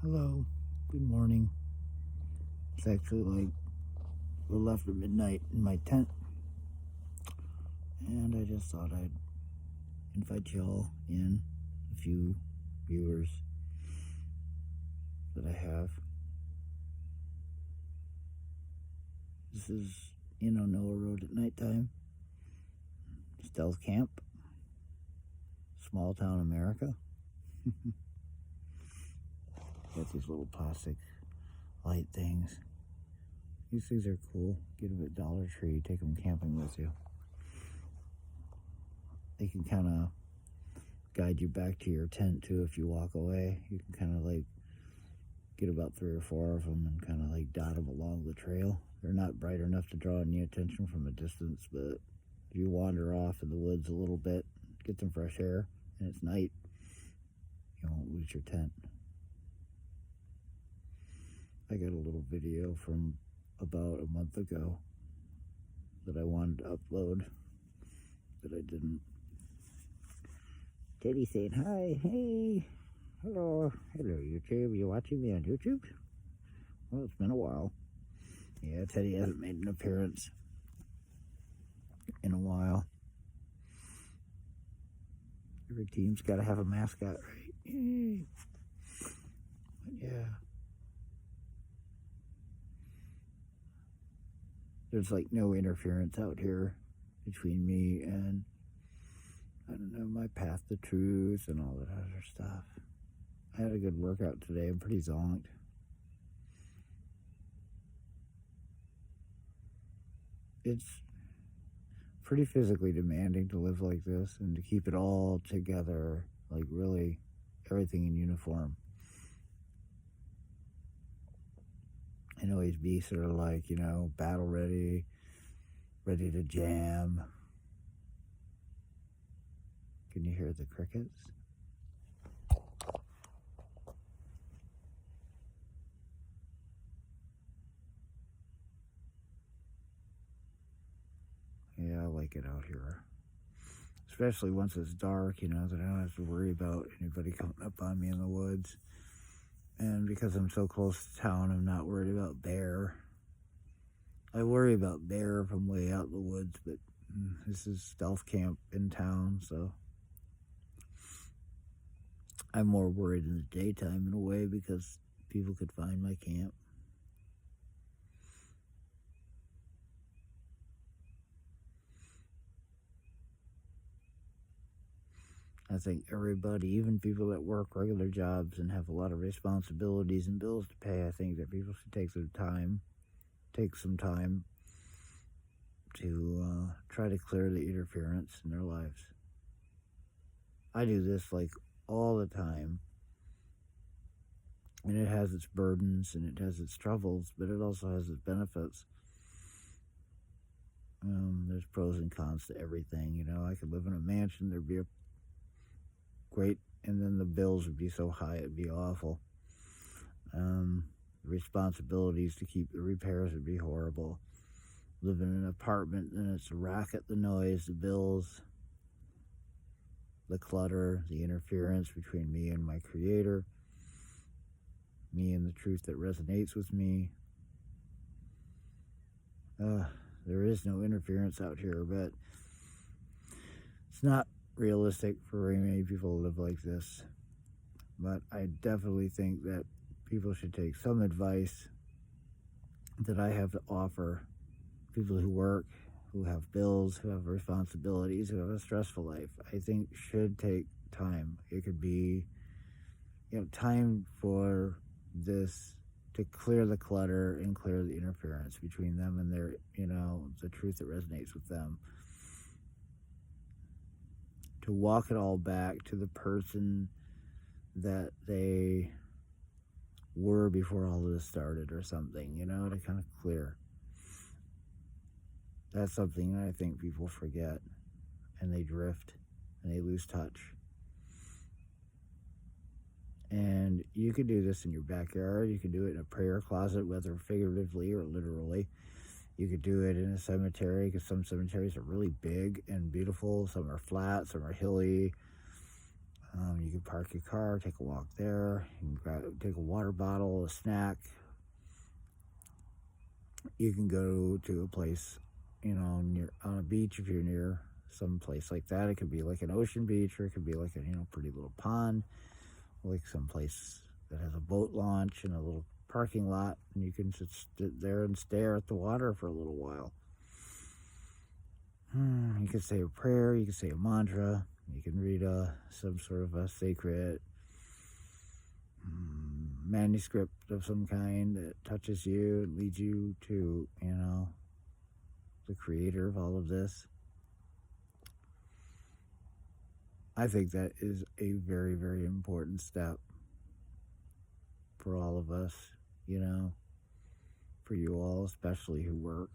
Hello, good morning. It's actually like a little after midnight in my tent, and I just thought I'd invite y'all in, a few viewers that I have. This is, Noah Road at nighttime, stealth camp, small town America. Got these little plastic light things. These things are cool. Get them at Dollar Tree, take them camping with you. They can kind of guide you back to your tent too if you walk away. You can kind of like get about 3 or 4 of them and kind of like dot them along the trail. They're not bright enough to draw any attention from a distance, but if you wander off in the woods a little bit, get some fresh air, and it's night, you won't lose your tent. I got a little video from about a month ago that I wanted to upload that I didn't. Teddy saying hi, hey, hello YouTube. You watching me on YouTube? Well, it's been a while. Yeah, Teddy hasn't made an appearance in a while. Every team's got to have a mascot, right? Yay. But yeah. There's like no interference out here between me and, I don't know, my path to truth and all that other stuff. I had a good workout today. I'm pretty zonked. It's pretty physically demanding to live like this and to keep it all together, like really everything in uniform. I know he's beasts that are like, battle ready to jam. Can you hear the crickets? Yeah, I like it out here. Especially once it's dark, that I don't have to worry about anybody coming up on me in the woods. And because I'm so close to town, I'm not worried about bear. I worry about bear if I'm way out in the woods, but this is stealth camp in town, so I'm more worried in the daytime in a way because people could find my camp. I think everybody, even people that work regular jobs and have a lot of responsibilities and bills to pay, I think that people should take some time to try to clear the interference in their lives. I do this like all the time, and it has its burdens and it has its troubles, but it also has its benefits. There's pros and cons to everything. I could live in a mansion, there'd be a great, and then the bills would be so high it'd be awful. Responsibilities to keep the repairs would be horrible. Live in an apartment, and it's the racket, the noise, the bills, the clutter, the interference between me and my creator, me and the truth that resonates with me. There is no interference out here, but it's not realistic for very many people to live like this. But I definitely think that people should take some advice that I have to offer people who work, who have bills, who have responsibilities, who have a stressful life. I think should take time. It could be, time for this to clear the clutter and clear the interference between them and their, the truth that resonates with them. To walk it all back to the person that they were before all of this started or something, to kind of clear. That's something that I think people forget, and they drift and they lose touch. And you could do this in your backyard. You could do it in a prayer closet, whether figuratively or literally. You could do it in a cemetery, because some cemeteries are really big and beautiful. Some are flat, some are hilly. You can park your car, take a walk there. You can take a water bottle, a snack. You can go to a place, near on a beach if you're near some place like that. It could be like an ocean beach, or it could be like a pretty little pond, like some place that has a boat launch and a little parking lot, and you can just sit there and stare at the water for a little while. You can say a prayer, you can say a mantra, you can read some sort of a sacred manuscript of some kind that touches you and leads you to, the creator of all of this. I think that is a very, very important step for all of us, for you all, especially who work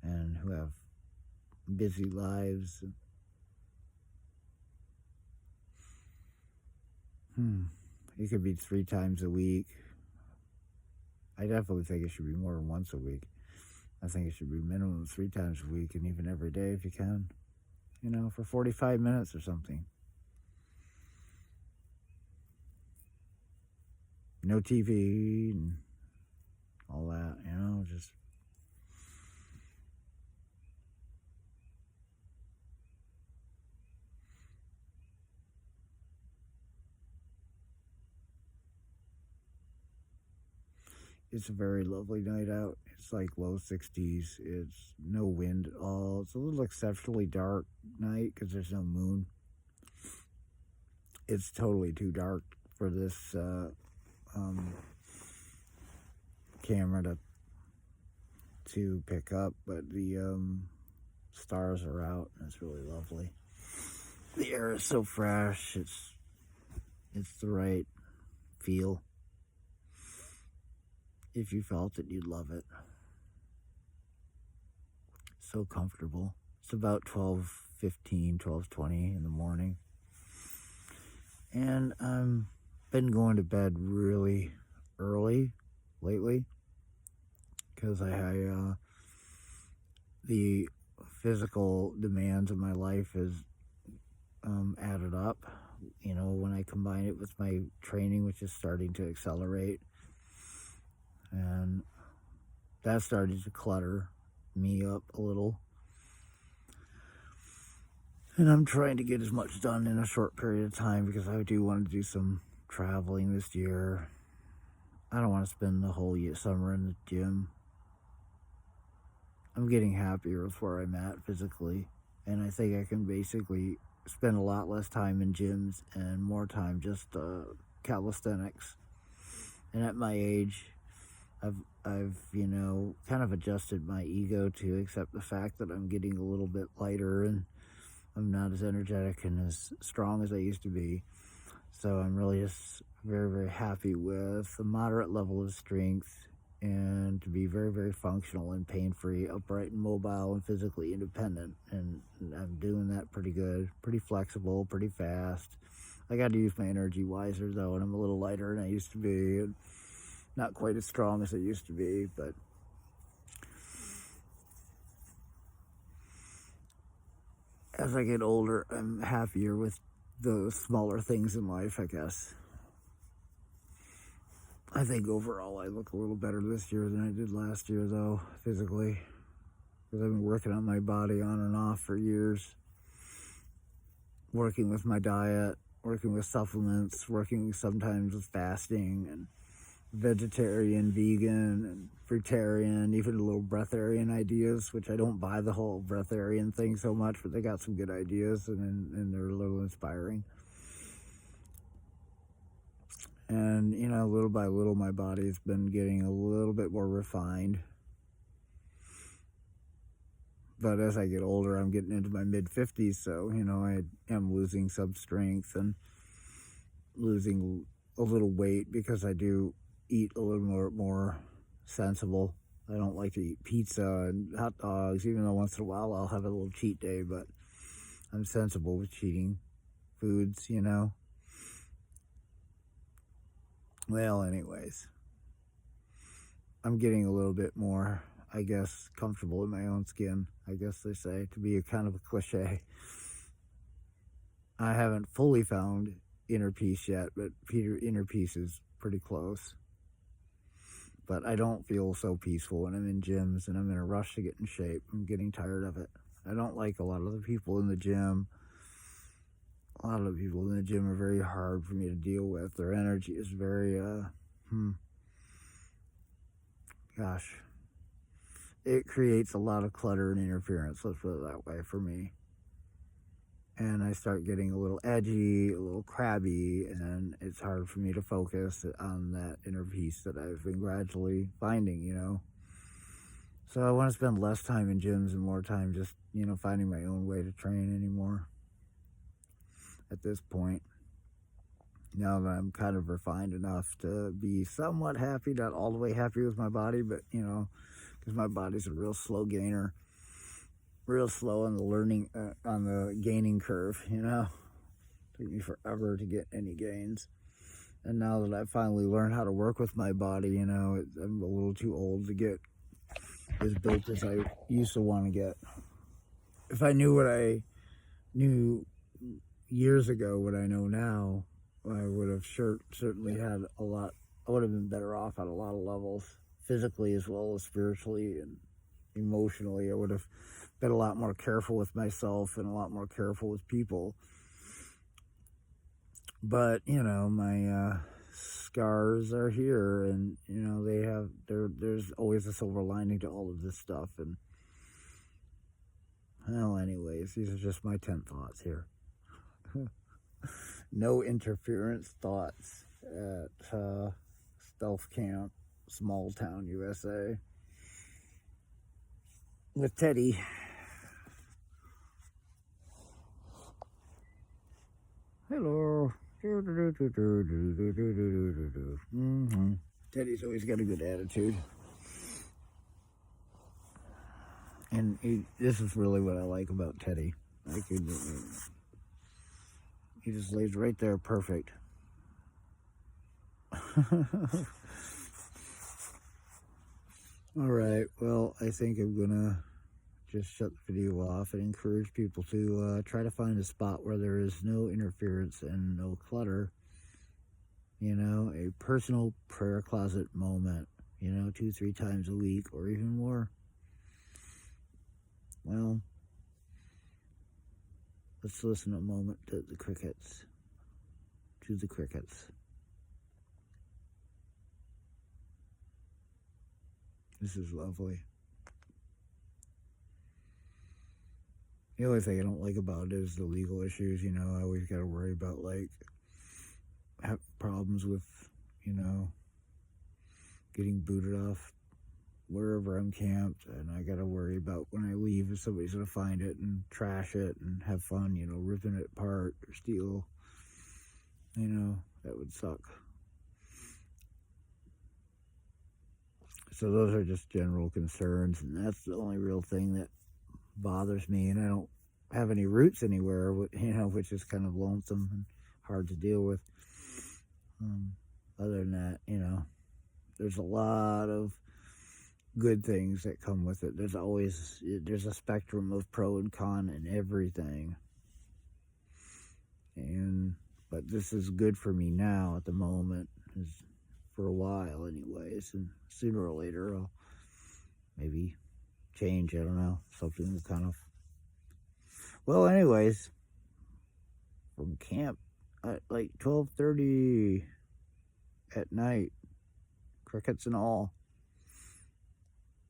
and who have busy lives. It could be 3 times a week. I definitely think it should be more than once a week. I think it should be minimum 3 times a week, and even every day if you can, for 45 minutes or something. No TV and all that, just it's a very lovely night out. It's like low 60s. It's no wind at all. It's a little exceptionally dark night because there's no moon. It's totally too dark for this camera to pick up, but the stars are out and it's really lovely. The air is so fresh. It's the right feel. If you felt it, you'd love it. So comfortable. It's about 12:15, 12:20 in the morning. And I've been going to bed really early lately because the physical demands of my life has added up. When I combine it with my training, which is starting to accelerate, and that started to clutter me up a little. And I'm trying to get as much done in a short period of time because I do want to do some traveling this year. I don't want to spend the whole summer in the gym. I'm getting happier with where I'm at physically, and I think I can basically spend a lot less time in gyms and more time just calisthenics. And at my age, I've kind of adjusted my ego to accept the fact that I'm getting a little bit lighter and I'm not as energetic and as strong as I used to be. So I'm really just very, very happy with a moderate level of strength and to be very, very functional and pain-free, upright and mobile and physically independent. And I'm doing that pretty good, pretty flexible, pretty fast. I got to use my energy wiser though, and I'm a little lighter than I used to be. And not quite as strong as I used to be, but as I get older, I'm happier with the smaller things in life, I guess. I think overall I look a little better this year than I did last year, though, physically, because I've been working on my body on and off for years, working with my diet, working with supplements, working sometimes with fasting and vegetarian, vegan, and fruitarian, even a little breatharian ideas, which I don't buy the whole breatharian thing so much, but they got some good ideas and they're a little inspiring. And, little by little, my body's been getting a little bit more refined. But as I get older, I'm getting into my mid-50s, so, I am losing some strength and losing a little weight because I do eat a little more sensible. I don't like to eat pizza and hot dogs, even though once in a while I'll have a little cheat day, but I'm sensible with cheating foods, Well, anyways, I'm getting a little bit more, I guess, comfortable in my own skin, I guess they say, to be a kind of a cliche. I haven't fully found inner peace yet, but inner peace is pretty close. But I don't feel so peaceful when I'm in gyms and I'm in a rush to get in shape. I'm getting tired of it. I don't like a lot of the people in the gym. A lot of the people in the gym are very hard for me to deal with. Their energy is very, gosh, it creates a lot of clutter and interference, let's put it that way, for me. And I start getting a little edgy, a little crabby, and it's hard for me to focus on that inner peace that I've been gradually finding, you know. So I want to spend less time in gyms and more time just, you know, finding my own way to train anymore at this point. Now that I'm kind of refined enough to be somewhat happy, not all the way happy with my body, but, you know, because my body's a real slow gainer, real slow on the on the gaining curve, you know. Took me forever to get any gains. And now that I've finally learned how to work with my body, you know, I'm a little too old to get as built as I used to want to get. If I knew what I knew years ago, what I know now, I would have certainly had a lot, I would have been better off at a lot of levels, physically as well as spiritually and emotionally. I would have been a lot more careful with myself and a lot more careful with people. But, you know, my scars are here, and, you know, there's always a silver lining to all of this stuff. And, well, anyways, these are just my 10 thoughts here. No interference thoughts at Stealth Camp, Small Town, USA, with Teddy. Hello. Teddy's always got a good attitude. And this is really what I like about Teddy. He just lays right there perfect. Alright, well, I think I'm gonna just shut the video off and encourage people to try to find a spot where there is no interference and no clutter. You know, a personal prayer closet moment, you know, 2-3 times a week or even more. Well, let's listen a moment to the crickets. This is lovely. The only thing I don't like about it is the legal issues, you know. I always got to worry about, like, problems with, you know, getting booted off wherever I'm camped, and I got to worry about when I leave if somebody's going to find it and trash it and have fun, you know, ripping it apart or steal. You know, that would suck. So those are just general concerns, and that's the only real thing that bothers me. And I don't have any roots anywhere, you know, which is kind of lonesome and hard to deal with. Other than that, you know, there's a lot of good things that come with it. There's a spectrum of pro and con in everything. But this is good for me now at the moment, for a while anyways, and sooner or later I'll maybe change, I don't know, something kind of. Well, anyways, from camp at like 12:30 at night, crickets and all,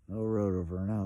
no road over and out.